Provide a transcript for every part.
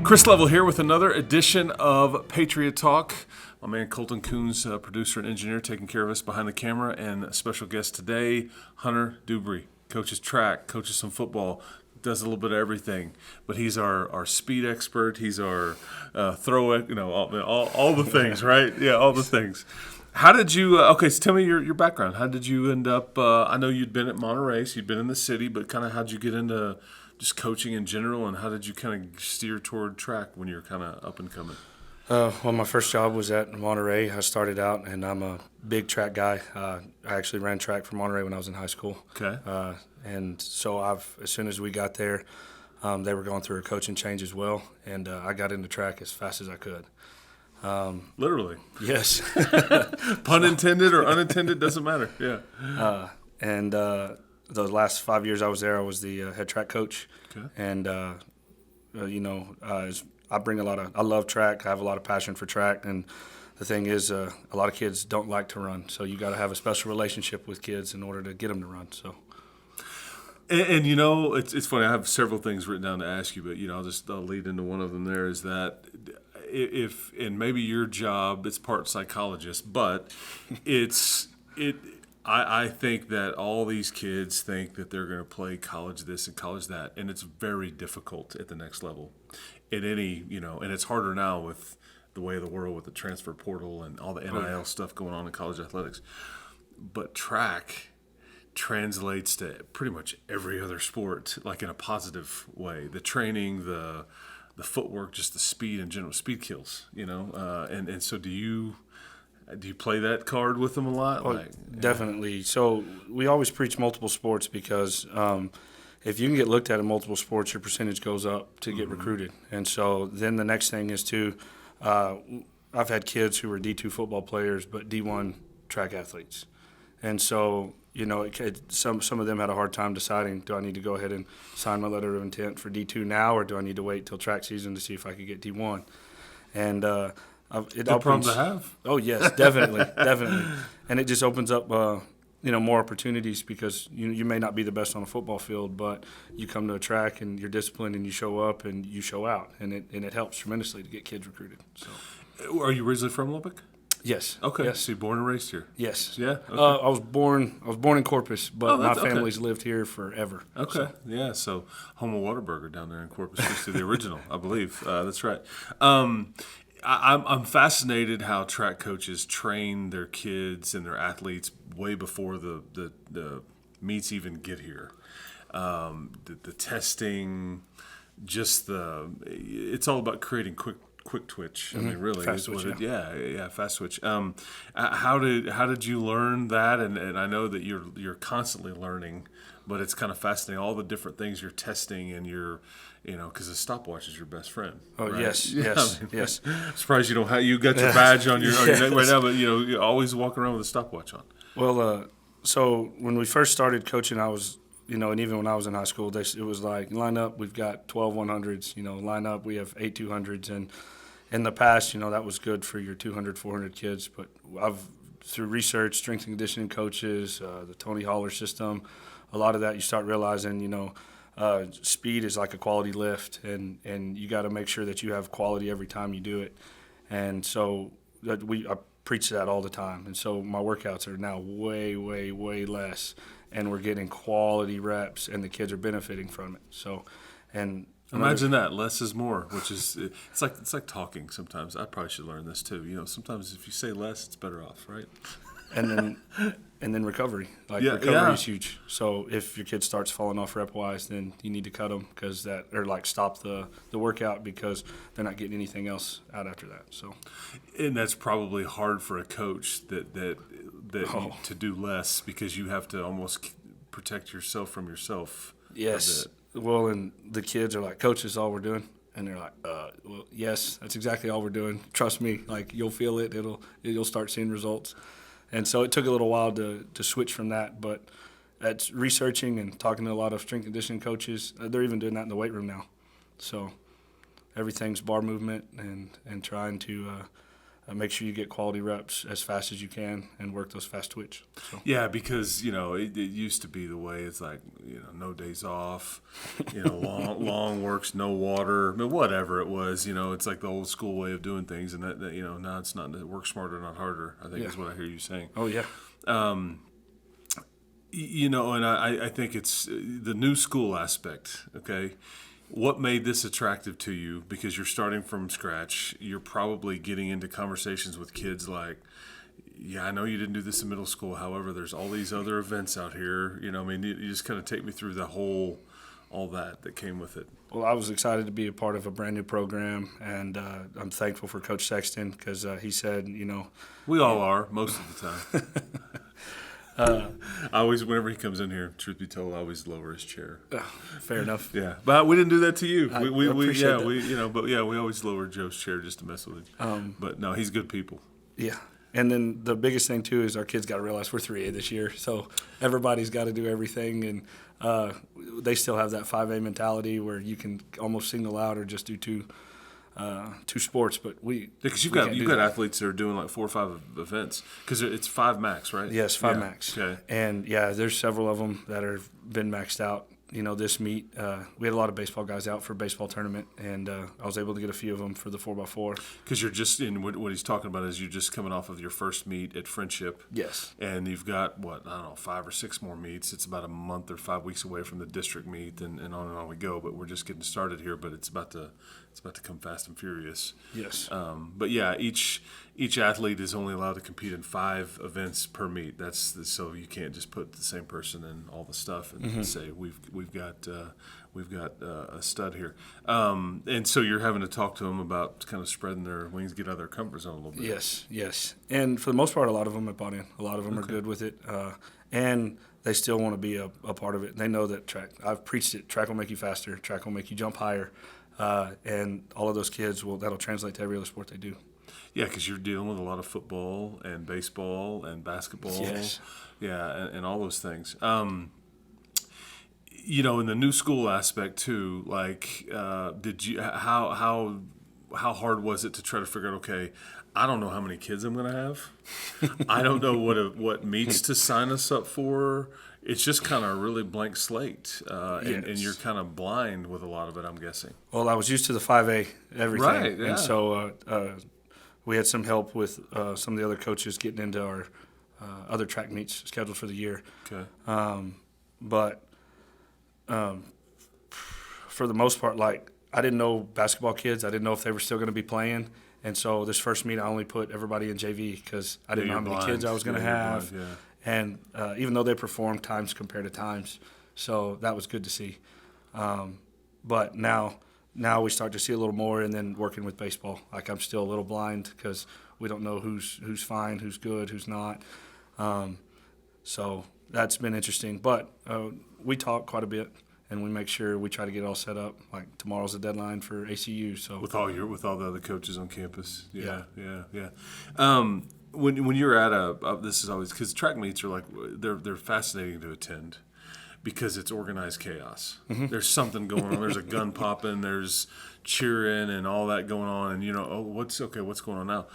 Chris Level here with another edition of Patriot Talk. My man Colton Coons, producer and engineer, taking care of us behind the camera, and a special guest today, Hunter Dewbre. Coaches track, coaches some football, does a little bit of everything. But he's our speed expert. He's our throw, all the things, right? Yeah, all the things. How did you? So tell me your background. How did you end up? I know you'd been at Monterey, so you'd been in the city, but kind of how did you get into just coaching in general, and how did you kind of steer toward track when you're kind of up and coming? Well, my first job was at Monterey. I started out, and I'm a big track guy. I actually ran track for Monterey when I was in high school. Okay. And so as soon as we got there, they were going through a coaching change as well, and I got into track as fast as I could. Literally. Yes. Pun intended or unintended, doesn't matter. Yeah. And the last 5 years I was there, I was the head track coach. Okay. And, I bring I love track. I have a lot of passion for track. And the thing is, a lot of kids don't like to run. So you got to have a special relationship with kids in order to get them to run. So. And it's funny. I have several things written down to ask you, but I'll lead into one of them. There is that if and maybe your job, it's part psychologist, but I think that all these kids think that they're going to play college this and college that, and it's very difficult at the next level. And it's harder now with the way of the world with the transfer portal and all the NIL stuff going on in college athletics. But track translates to pretty much every other sport, like in a positive way. The training, the footwork, just the speed in general. Speed kills, and so do you play that card with them a lot? Oh, definitely. So we always preach multiple sports because if you can get looked at in multiple sports, your percentage goes up to get recruited. And so then the next thing is I've had kids who were D2 football players but D1 track athletes. And so, some of them had a hard time deciding, do I need to go ahead and sign my letter of intent for D2 now, or do I need to wait till track season to see if I could get D1? And good problem to have. Oh, yes, definitely, definitely. And it just opens up, more opportunities because you may not be the best on a football field, but you come to a track and you're disciplined and you show up and you show out, and it helps tremendously to get kids recruited. So, are you originally from Lubbock? Yes. Okay. Yes. So you're born and raised here? Yes. Yeah. Okay. I was born in Corpus, but my family's lived here forever. Okay. So. Yeah. So home of Whataburger down there in Corpus Christi, the original, I believe. That's right. I'm fascinated how track coaches train their kids and their athletes way before the meets even get here. The testing, it's all about creating quick twitch. I mean, really, fast twitch. Fast twitch. How did you learn that? And I know that you're constantly learning, but it's kind of fascinating all the different things you're testing, and because a stopwatch is your best friend. Oh, right? yes, yes. I'm surprised you got your badge on your neck right now, but you always walk around with a stopwatch on. Well, so when we first started coaching, I was, and even when I was in high school, it was like, line up, we've got 12 100s, line up, we have 8 200s. And in the past, that was good for your 200, 400 kids. But through research, strength and conditioning coaches, the Tony Holler system, a lot of that you start realizing, speed is like a quality lift, and you got to make sure that you have quality every time you do it. And so I preach that all the time. And so my workouts are now way, way, way less, and we're getting quality reps, and the kids are benefiting from it. So, and imagine that less is more, which is it's like talking. Sometimes I probably should learn this too. Sometimes if you say less, it's better off, right? And then recovery. Recovery is huge. So if your kid starts falling off rep-wise, then you need to cut them stop the workout because they're not getting anything else out after that. So, and that's probably hard for a coach that to do less because you have to almost protect yourself from yourself. Yes. Well, and the kids are like, "Coach, this is all we're doing." And they're like, well, yes, that's exactly all we're doing. Trust me, you'll feel it. You'll start seeing results. And so it took a little while to switch from that, but that's researching and talking to a lot of strength and conditioning coaches. They're even doing that in the weight room now. So everything's bar movement and trying to make sure you get quality reps as fast as you can and work those fast twitch. So. Yeah, because it used to be the way it's like no days off, long works, no water, whatever it was. It's like the old school way of doing things, and that now it's not. Work smarter, not harder. I think is what I hear you saying. Oh yeah. And I think it's the new school aspect. Okay. What made this attractive to you? Because you're starting from scratch. You're probably getting into conversations with kids like, yeah, I know you didn't do this in middle school. However, there's all these other events out here. You just kind of take me through all that came with it. Well, I was excited to be a part of a brand new program, and I'm thankful for Coach Sexton because he said, We all are, most of the time. Whenever he comes in here, truth be told, I always lower his chair. Fair enough. Yeah, but we didn't do that to you. I appreciate that. We always lower Joe's chair just to mess with him. But no, he's good people. Yeah. And then the biggest thing, too, is our kids got to realize we're 3A this year. So everybody's got to do everything. And they still have that 5A mentality where you can almost single out or just do two sports. But because you've got athletes that are doing like 4 or 5 events because it's 5 max, right? Yes, 5 max. Okay. And, there's several of them that have been maxed out. This meet, we had a lot of baseball guys out for a baseball tournament, and I was able to get a few of them for the 4x4. Because you're just in what he's talking about is you're just coming off of your first meet at Friendship. Yes. And you've got, 5 or 6 more meets. It's about a month or 5 weeks away from the district meet, and on we go. But we're just getting started here, but it's about to come fast and furious. Yes. But yeah, each athlete is only allowed to compete in 5 events per meet. So you can't just put the same person in all the stuff and say we've got a stud here. And so you're having to talk to them about kind of spreading their wings, get out of their comfort zone a little bit. Yes. And for the most part, a lot of them have bought in. A lot of them are good with it, and they still want to be a part of it. They know that I've preached it. Track will make you faster. Track will make you jump higher. And all of those kids that'll translate to every other sport they do. Yeah, because you're dealing with a lot of football and baseball and basketball. Yes. Yeah, and all those things. In the new school aspect too, like, did you how hard was it to try to figure out? Okay, I don't know how many kids I'm going to have. I don't know what meets to sign us up for. It's just kind of a really blank slate, and you're kind of blind with a lot of it, I'm guessing. Well, I was used to the 5A everything, right? Yeah. And so we had some help with some of the other coaches getting into our other track meets scheduled for the year. Okay. But for the most part, like, I didn't know basketball kids. I didn't know if they were still going to be playing. And so this first meet, I only put everybody in JV because I didn't know how many kids I was going to have. Blind, yeah. And even though they performed times compared to times, so that was good to see. But now we start to see a little more, and then working with baseball. Like, I'm still a little blind because we don't know who's fine, who's good, who's not. So that's been interesting. But we talk quite a bit, and we make sure we try to get it all set up. Like, tomorrow's the deadline for ACU. So with all the other coaches on campus. Yeah. When you're at this is always because track meets are like they're fascinating to attend because it's organized chaos. Mm-hmm. There's something going on. There's a gun popping. There's cheering and all that going on. And what's going on now?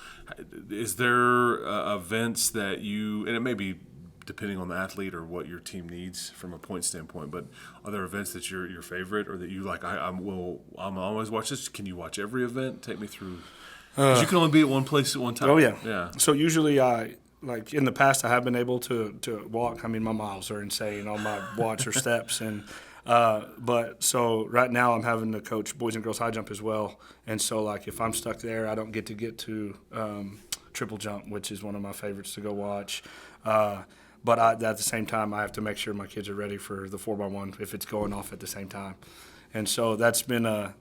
Is there events that and it may be depending on the athlete or what your team needs from a point standpoint, but are there events that you're your favorite or that you like? I'm always watch this. Can you watch every event? Take me through. Because you can only be at one place at one time. Oh, yeah. Yeah. So usually in the past, I have been able to walk. I mean, my miles are insane on my watts or steps. And but so right now I'm having to coach boys and girls high jump as well. And so, like, if I'm stuck there, I don't get to triple jump, which is one of my favorites to go watch. But at the same time, I have to make sure my kids are ready for the 4x1 if it's going off at the same time. And so that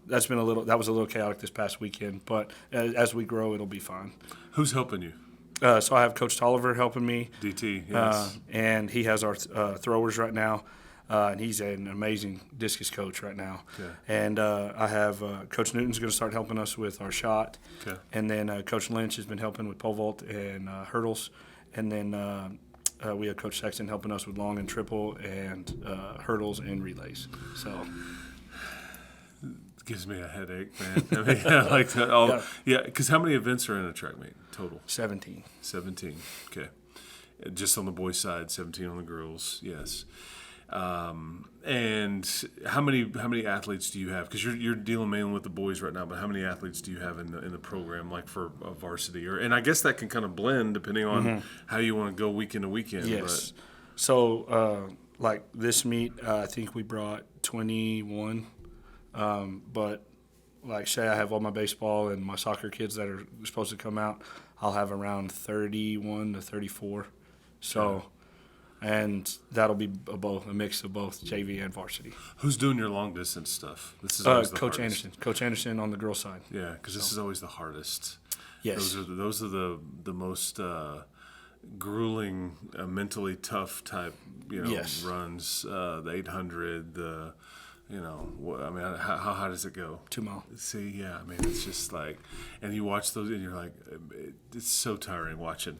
was a little chaotic this past weekend, but as we grow, it'll be fine. Who's helping you? So I have Coach Tolliver helping me. DT, yes. And he has our throwers right now, and he's an amazing discus coach right now. Okay. And I have Coach Newton's going to start helping us with our shot. Okay. And then Coach Lynch has been helping with pole vault and hurdles. And then we have Coach Sexton helping us with long and triple and hurdles and relays. So. Gives me a headache, man. I mean, I like that. Oh, yeah. Because how many events are in a track meet total? 17. 17. Okay. Just on the boys' side, 17 on the girls. Yes. And how many athletes do you have? Because you're dealing mainly with the boys right now, but how many athletes do you have in the program, like for a varsity? And I guess that can kind of blend depending on how you want to go weekend to weekend. Yes. So, like this meet, I think we brought 21. But like say I have all my baseball and my soccer kids that are supposed to come out, I'll have around 31 to 34. So, and that'll be a mix of both JV and varsity. Who's doing your long distance stuff? This is always the Coach hardest. Anderson. Coach Anderson on the girls' side. Yeah, because this is always the hardest. Yes. Those are the most grueling, mentally tough type Yes. runs. The 800, I mean, how high does it go? 2 mile. See, yeah, I mean, it's just like, and you watch those, and you're like, it's so tiring watching.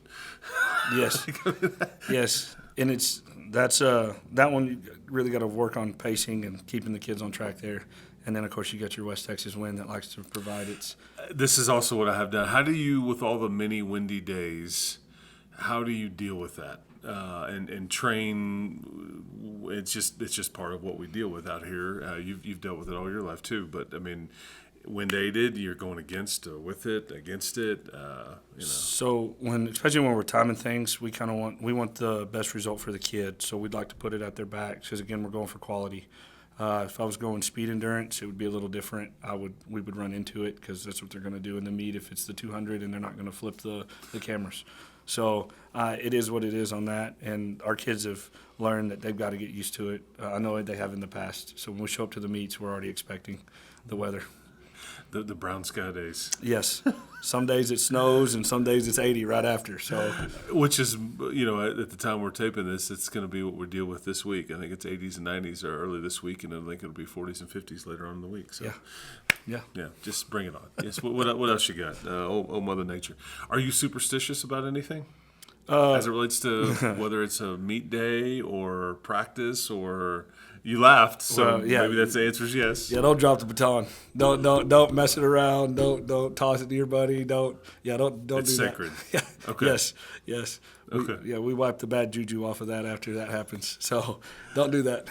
Yes. Yes. And that one you really got to work on pacing and keeping the kids on track there. And then, of course, you got your West Texas wind that likes to provide its. This is also what I have done. How do you, with all the many windy days, how do you deal with that? And train. It's just part of what we deal with out here. You've dealt with it all your life too. But I mean, wind aided, you're going against it. So especially when we're timing things, we want the best result for the kid. So we'd like to put it at their back because again, we're going for quality. If I was going speed endurance, it would be a little different. We would run into it because that's what they're going to do in the meet if it's the 200, and they're not going to flip the cameras. So it is what it is on that, and our kids have learned that they've got to get used to it. I know they have in the past. So when we show up to the meets, we're already expecting the weather. The brown sky days. Yes. Some days it snows and some days it's 80 right after. So, which is, at the time we're taping this, it's going to be what we deal with this week. I think it's 80s and 90s are early this week, and I think it'll be 40s and 50s later on in the week. So, yeah, just bring it on. Yes. What else you got? Oh, Mother Nature. Are you superstitious about anything? As it relates to whether it's a meet day or practice or. You laughed, so maybe that's the answer is yes. Yeah, don't drop the baton. Don't mess it around. Don't toss it to your buddy. Don't it's do sacred. that. Yeah. Okay. Yes. Okay. We wipe the bad juju off of that after that happens. So don't do that.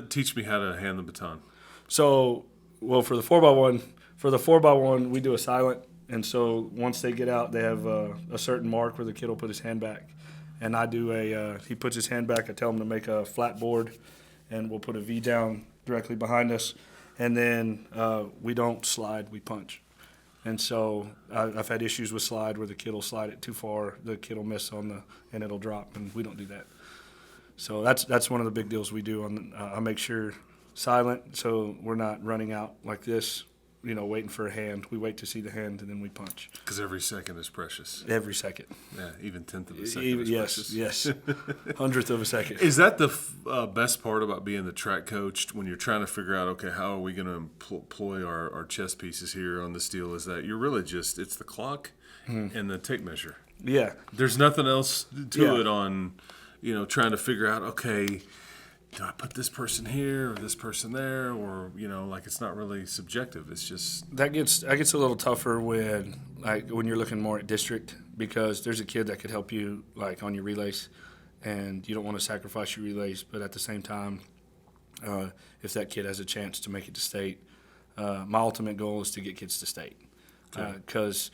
Teach me how to hand the baton. So, for the 4x1, we do a silent, and so once they get out, they have a certain mark where the kid will put his hand back, and I do he puts his hand back. I tell him to make a flat board. And we'll put a V down directly behind us, and then we don't slide, we punch. And so I've had issues with slide where the kid will slide it too far, the kid will miss and it'll drop, and we don't do that. So that's one of the big deals we do. I make sure silent, so we're not running out like this, waiting for a hand. We wait to see the hand, and then we punch. Because every second is precious. Every second. Yeah, even tenth of a second is precious. Yes, hundredth of a second. Is that the best part about being the track coach when you're trying to figure out, okay, how are we going to employ our chess pieces here on this deal? Is that you're really it's the clock and the tape measure. Yeah. There's nothing else to it on, trying to figure out, okay, do I put this person here or this person there, or it's not really subjective. It's just that gets a little tougher when you're looking more at district, because there's a kid that could help you on your relays, and you don't want to sacrifice your relays, but at the same time, if that kid has a chance to make it to state, my ultimate goal is to get kids to state, because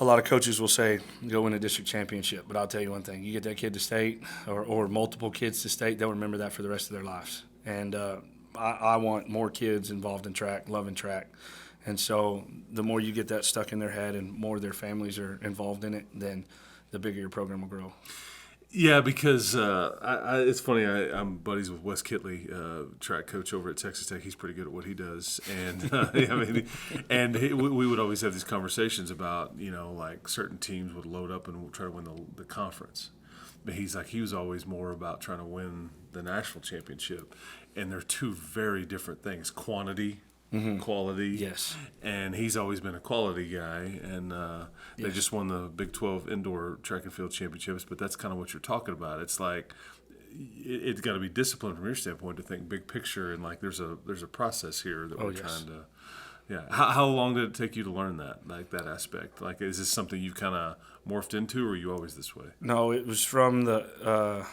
a lot of coaches will say, go win a district championship. But I'll tell you one thing, you get that kid to state or multiple kids to state, they'll remember that for the rest of their lives. And I want more kids involved in track, loving track. And so the more you get that stuck in their head and more their families are involved in it, then the bigger your program will grow. Yeah, because it's funny. I'm buddies with Wes Kitley, track coach over at Texas Tech. He's pretty good at what he does, and we would always have these conversations about certain teams would load up and try to win the conference, but he was always more about trying to win the national championship, and they're two very different things: quantity. Quality. Yes. And he's always been a quality guy, and they just won the Big 12 indoor track and field championships, but that's kind of what you're talking about. It's like it's got to be disciplined from your standpoint to think big picture and like there's a process here that we're trying to. Yeah. How long did it take you to learn that, like that aspect? Like, is this something you kind of morphed into, or are you always this way? No, it was from the.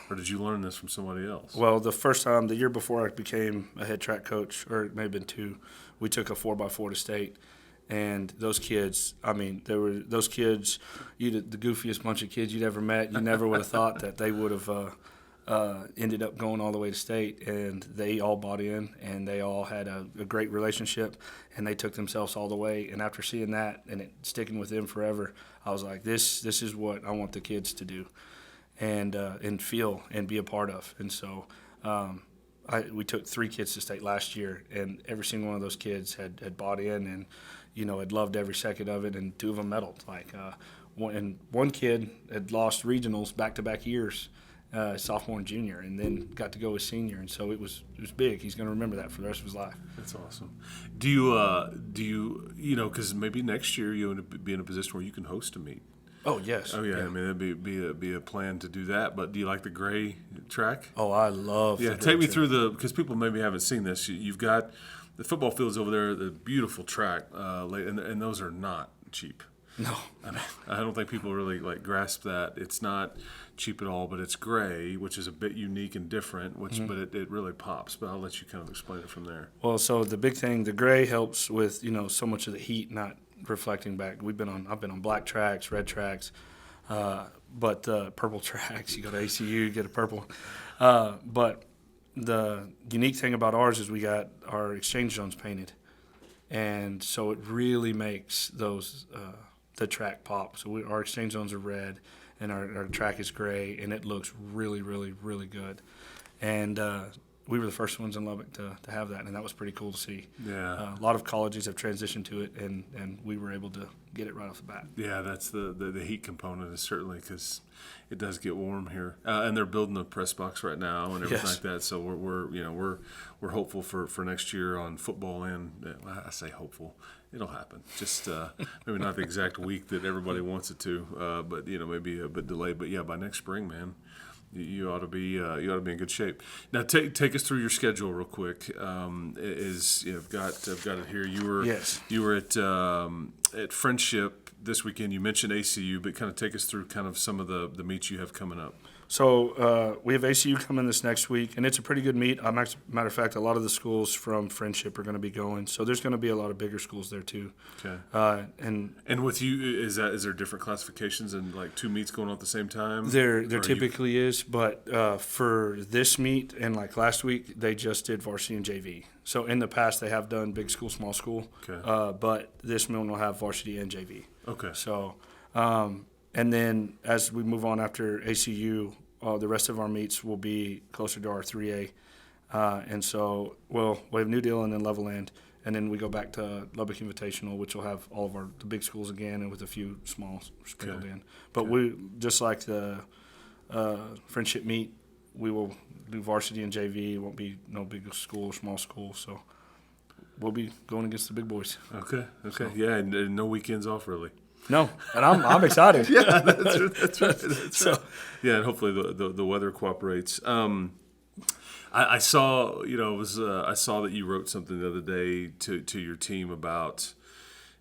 Or did you learn this from somebody else? Well, the first time, the year before I became a head track coach, or it may have been 2, we took a 4x4 to state. And those kids, I mean, there were those kids, the goofiest bunch of kids you'd ever met. You never would have thought that they would have ended up going all the way to state. And they all bought in, and they all had a great relationship, and they took themselves all the way. And after seeing that and it sticking with them forever, I was like, this is what I want the kids to do, and feel and be a part of. And so we took 3 kids to state last year, and every single one of those kids had bought in and, had loved every second of it, and 2 of them medaled. Like, one kid had lost regionals back-to-back years, sophomore and junior, and then got to go as senior, and so it was big. He's going to remember that for the rest of his life. That's awesome. Do you because maybe next year you'll be in a position where you can host a meet. Oh, yes. Oh, yeah. I mean, that'd be a plan to do that. But do you like the gray track? Oh, I love the gray take me track. Through because people maybe haven't seen this. You've got the football fields over there, the beautiful track, and those are not cheap. No. I don't think people really grasp that. It's not cheap at all, but it's gray, which is a bit unique and different, but it really pops. But I'll let you kind of explain it from there. Well, so the big thing, the gray helps with, so much of the heat not reflecting back. I've been on black tracks, red tracks, but purple tracks. You go to ACU, you get a purple. But the unique thing about ours is we got our exchange zones painted, and so it really makes those the track pop. So our exchange zones are red, and our track is gray, and it looks really, really, really good. And we were the first ones in Lubbock to have that, and that was pretty cool to see. Yeah. A lot of colleges have transitioned to it, and we were able to get it right off the bat. Yeah, that's the heat component is certainly because it does get warm here, and they're building the press box right now and everything like that. So we're hopeful for next year on football, and I say hopeful. It'll happen. Just maybe not the exact week that everybody wants it to, but maybe a bit delayed. But yeah, by next spring, man. You ought to be in good shape. Now take us through your schedule real quick. I've got it here. You were at Friendship this weekend. You mentioned ACU, but kind of take us through kind of some of the meets you have coming up. So we have ACU coming this next week, and it's a pretty good meet. Matter of fact, a lot of the schools from Friendship are going to be going. So there's going to be a lot of bigger schools there too. Okay. And with you, is there different classifications and like 2 meets going on at the same time? There typically is, but for this meet and like last week, they just did varsity and JV. So in the past, they have done big school, small school. Okay. But this one will have varsity and JV. Okay. So. And then as we move on after ACU, the rest of our meets will be closer to our 3A. And so we have New Deal and then Levelland. And then we go back to Lubbock Invitational, which will have all of the big schools again and with a few small sprinkled in. But we, just like the Friendship meet, we will do varsity and JV. It won't be no big school or small school. So we'll be going against the big boys. Okay. So. Yeah, and no weekends off really. No, and I'm excited. Yeah, that's right. So, yeah, and hopefully the weather cooperates. I saw I saw that you wrote something the other day to your team about,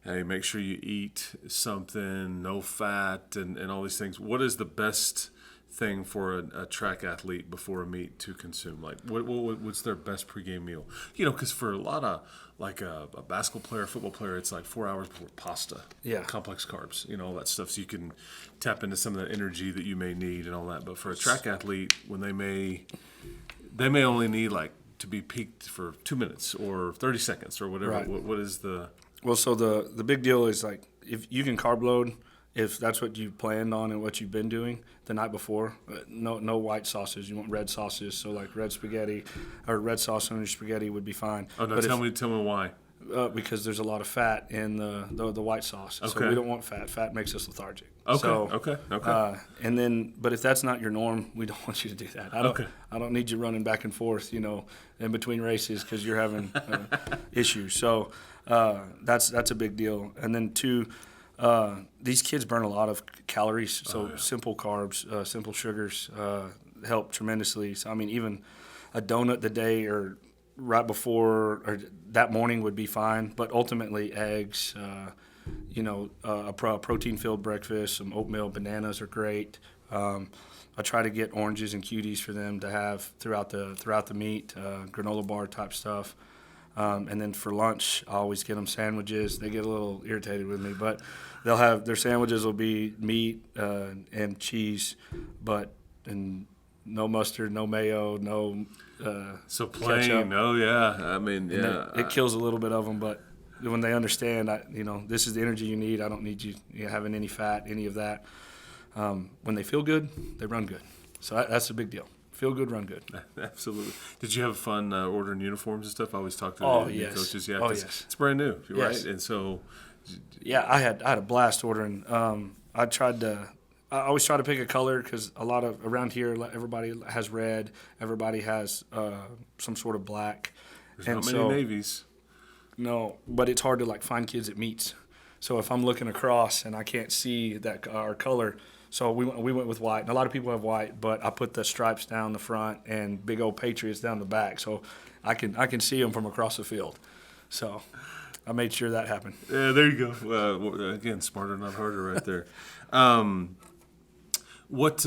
hey, make sure you eat something, no fat, and all these things. What is the best thing for a track athlete before a meet to consume? Like, what's their best pregame meal? Because for a lot of like a basketball player, football player, it's like 4 hours before pasta, complex carbs, all that stuff, so you can tap into some of that energy that you may need and all that. But for a track athlete, when they may only need like to be peaked for 2 minutes or 30 seconds or whatever. Right. What is the? Well, so the big deal is like if you can carb load. If that's what you planned on and what you've been doing the night before, no white sauces. You want red sauces, so like red spaghetti or red sauce on your spaghetti would be fine. Oh no! Tell me why. Because there's a lot of fat in the white sauce, okay. So we don't want fat. Fat makes us lethargic. Okay. So, okay. And then, but if that's not your norm, we don't want you to do that. I don't need you running back and forth, in between races because you're having issues. So that's a big deal. And then 2. These kids burn a lot of calories, so simple carbs, simple sugars, help tremendously. So, I mean, even a donut the day or right before or that morning would be fine, but ultimately eggs, a protein-filled breakfast, some oatmeal, bananas are great. I try to get oranges and cuties for them to have throughout the meet, granola bar type stuff. And then for lunch, I always get them sandwiches. They get a little irritated with me, but they'll have their sandwiches will be meat and cheese, and no mustard, no mayo, no So plain. ketchup. Oh yeah. I mean, And yeah. it kills a little bit of them, but when they understand, this is the energy you need. I don't need you having any fat, any of that. When they feel good, they run good. So that's a big deal. Feel good, run good. Absolutely. Did you have fun ordering uniforms and stuff? I always talk to the new Yes. coaches. Yeah, Oh, 'cause yes. it's brand new, right? Yes. And so, Yeah, I had a blast ordering. I always try to pick a color because a lot of around here, everybody has red, everybody has some sort of black. there's not many navies. No, but it's hard to find kids at meets. So if I'm looking across and I can't see that our color, so we went with white. And a lot of people have white, but I put the stripes down the front and big old Patriots down the back, so I can see them from across the field. So I made sure that happened. Yeah, there you go. Again, smarter, not harder, right there. So what's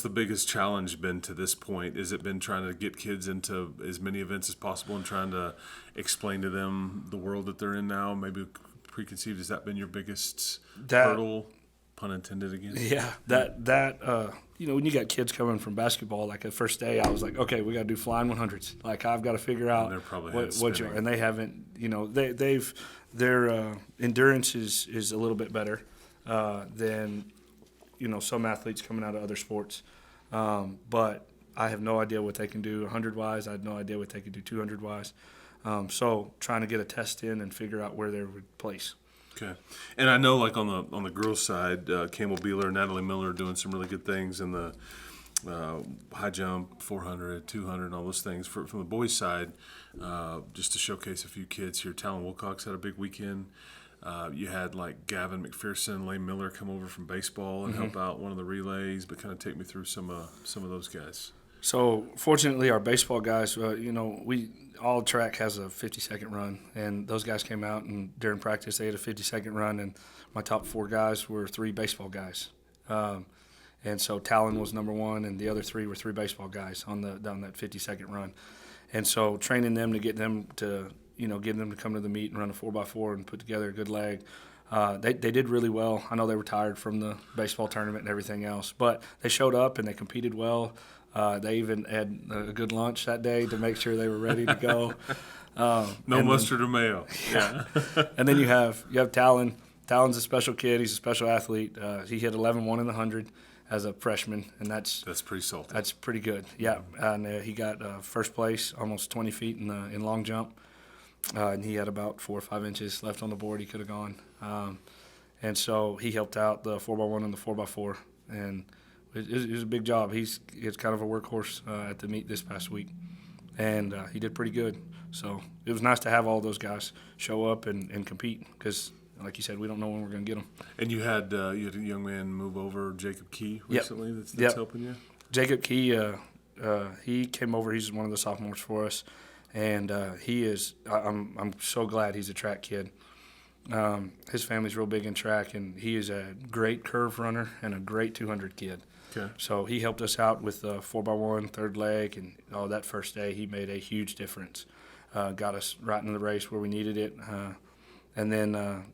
the biggest challenge been to this point? Has it been trying to get kids into as many events as possible and trying to explain to them the world that they're in now? Maybe preconceived. Has that been your biggest hurdle? Pun intended again. Yeah, when you got kids coming from basketball, the first day I was like, okay, we got to do flying 100s. I've got to figure out they're probably and they haven't, their endurance is a little bit better than, some athletes coming out of other sports. But I have no idea what they can do 100-wise. I have no idea what they can do 200-wise. So trying to get a test in and figure out where they would place. Okay, and I know on the girls' side, Campbell Beeler, Natalie Miller are doing some really good things in the high jump, 400, 200, and all those things. From the boys' side, just to showcase a few kids here, Talon Wilcox had a big weekend. You had Gavin McPherson, Lane Miller come over from baseball and help out one of the relays, but kind of take me through some of those guys. So fortunately, our baseball guys, all track has a 50-second run, and those guys came out and during practice they had a 50-second run, and my top 4 guys were 3 baseball guys, and so Talon was number 1, and the other 3 were 3 baseball guys on that 50-second run, and so training them to get them to come to the meet and run a 4x4 and put together a good leg. They did really well. I know they were tired from the baseball tournament and everything else, but they showed up and they competed well. They even had a good lunch that day to make sure they were ready to go. No mustard or mayo. Yeah. And then you have Talon. Talon's a special kid. He's a special athlete. He hit 11-1 in the 100 as a freshman, and that's pretty salty. That's pretty good. Yeah, and he got first place, almost 20 feet in long jump. And he had about 4 or 5 inches left on the board. He could have gone. And so he helped out the 4x1 and the 4x4. And it was a big job. He's kind of a workhorse at the meet this past week. And he did pretty good. So it was nice to have all those guys show up and compete because, like you said, we don't know when we're going to get them. And you had a young man move over, Jacob Key, recently that's helping you? Jacob Key, he came over. He's one of the sophomores for us. And he is. I'm so glad he's a track kid. His family's real big in track, and he is a great curve runner and a great 200 kid. Okay. So he helped us out with the 4x1 third leg, and that first day he made a huge difference. Got us right into the race where we needed it, and then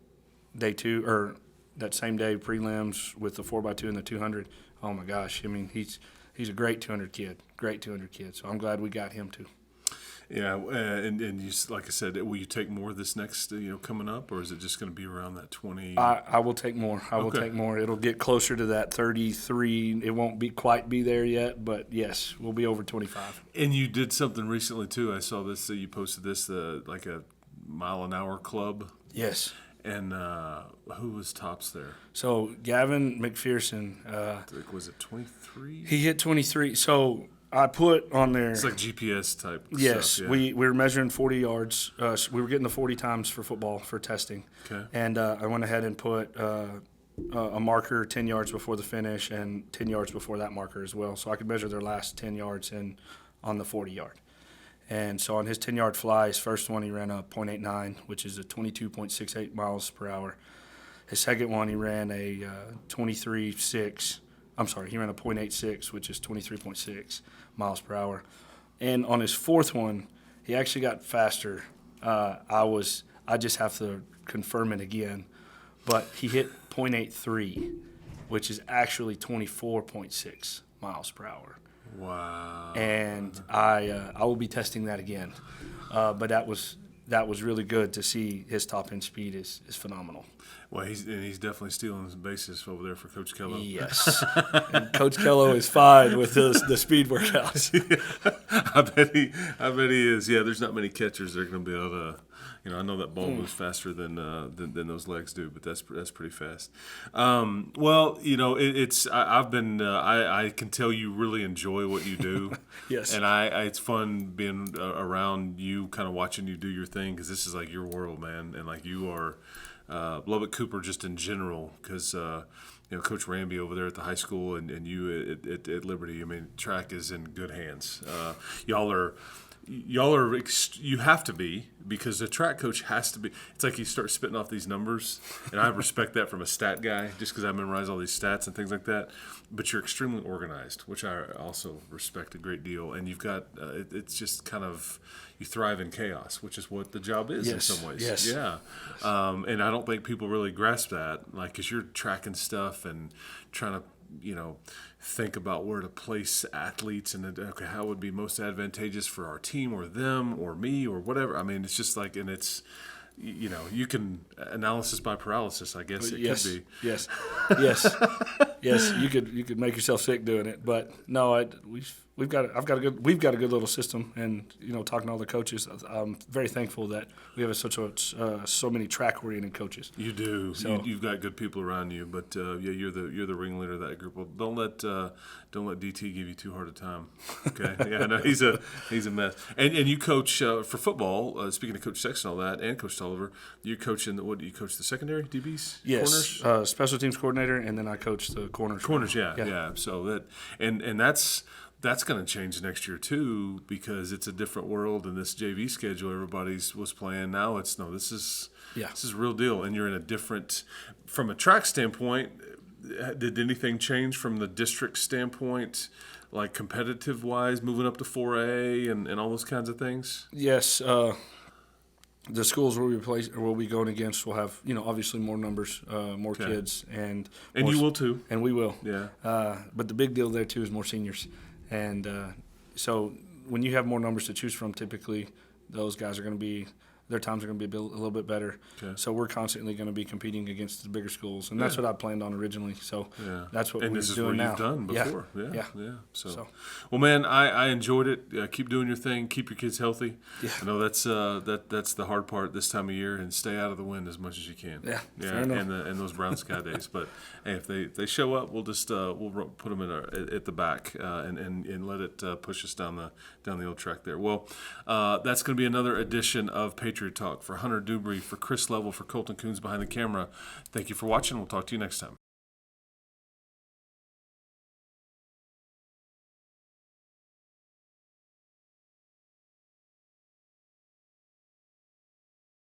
day 2 or that same day prelims with the 4x2 and the 200. Oh my gosh! I mean he's a great 200 kid, So I'm glad we got him too. Yeah, and you, like I said, will you take more this next, coming up, or is it just going to be around that 20? I will take more. I will take more. It'll get closer to that 33. It won't quite be there yet, but yes, we'll be over 25. And you did something recently too. I saw this. You posted this, like a mile-an-hour club. Yes. And who was tops there? So Gavin McPherson. Was it 23? He hit 23. So I put on there. It's like GPS type yes, stuff. Yeah. we were measuring 40 yards. So we were getting the 40 times for football for testing. Okay. And I went ahead and put a marker 10 yards before the finish and 10 yards before that marker as well. So I could measure their last 10 yards on the 40-yard. And so on his 10-yard fly, his first one he ran a .89, which is a 22.68 miles per hour. His second one he ran a 23.6. I'm sorry, he ran a .86, which is 23.6 miles per hour. And on his fourth one, he actually got faster. I just have to confirm it again, but he hit .83, which is actually 24.6 miles per hour. Wow. And I will be testing that again. But that was really good to see. His top end speed is phenomenal. Well, he's definitely stealing his bases over there for Coach Kello. Yes, and Coach Kello is fine with the speed workouts. I bet he is. Yeah, there's not many catchers that are going to be able to. I know that ball moves faster than those legs do, but that's pretty fast. Well, I can tell you really enjoy what you do. Yes, and it's fun being around you, kind of watching you do your thing, because this is like your world, man, and like you are. Lubbock Cooper just in general, because Coach Ramby over there at the high school and you at Liberty. I mean, track is in good hands. You have to be, because the track coach has to be. It's like you start spitting off these numbers, and I respect that from a stat guy, just because I memorize all these stats and things like that. But you're extremely organized, which I also respect a great deal. And you've got it's just kind of, you thrive in chaos, which is what the job is in some ways. Yes. Yeah. And I don't think people really grasp that, like, because you're tracking stuff and trying to think about where to place athletes and okay, how would be most advantageous for our team or them or me or whatever. I mean, it's just like, and it's, you can analysis by paralysis, I guess it could be. Yes. You could make yourself sick doing it, but no, we've got a good little system, and talking to all the coaches, I'm very thankful that we have so many track oriented coaches. You do. So, you've got good people around you, but you're the ringleader of that group. Well, don't let DT give you too hard a time. Okay. Yeah, no, he's a mess. And you coach for football. Speaking of Coach Sexton, and all that, and Coach Tolliver, you're coaching what do you coach, the secondary DBs? Yes. Corners? Special teams coordinator, and then I coach the corners. Corners, yeah. So that and that's going to change next year too, because it's a different world, and this JV schedule everybody's was playing. Now this is real deal, and you're in a different, from a track standpoint. Did anything change from the district standpoint, like competitive wise, moving up to 4A and all those kinds of things? Yes. The schools where we'll be going against will have, obviously more numbers, more kids, and you will too, and we will. Yeah. But the big deal there too is more seniors, and so when you have more numbers to choose from, typically those guys are going to be. Their times are going to be a little bit better. Okay. So we're constantly going to be competing against the bigger schools, and that's what I planned on originally. So that's what we're doing now. And this is what you've done before. Yeah. So, well, man, I enjoyed it. Keep doing your thing. Keep your kids healthy. Yeah. I know that's the hard part this time of year, and stay out of the wind as much as you can. Yeah. Yeah. And those brown sky days. But hey, if they show up, we'll just we'll put them at the back and let it push us down the old track there. Well, that's going to be another edition of Patriot Talk. For Hunter Dewbre, for Chris Level, for Colton Coons behind the camera, thank you for watching. We'll talk to you next time.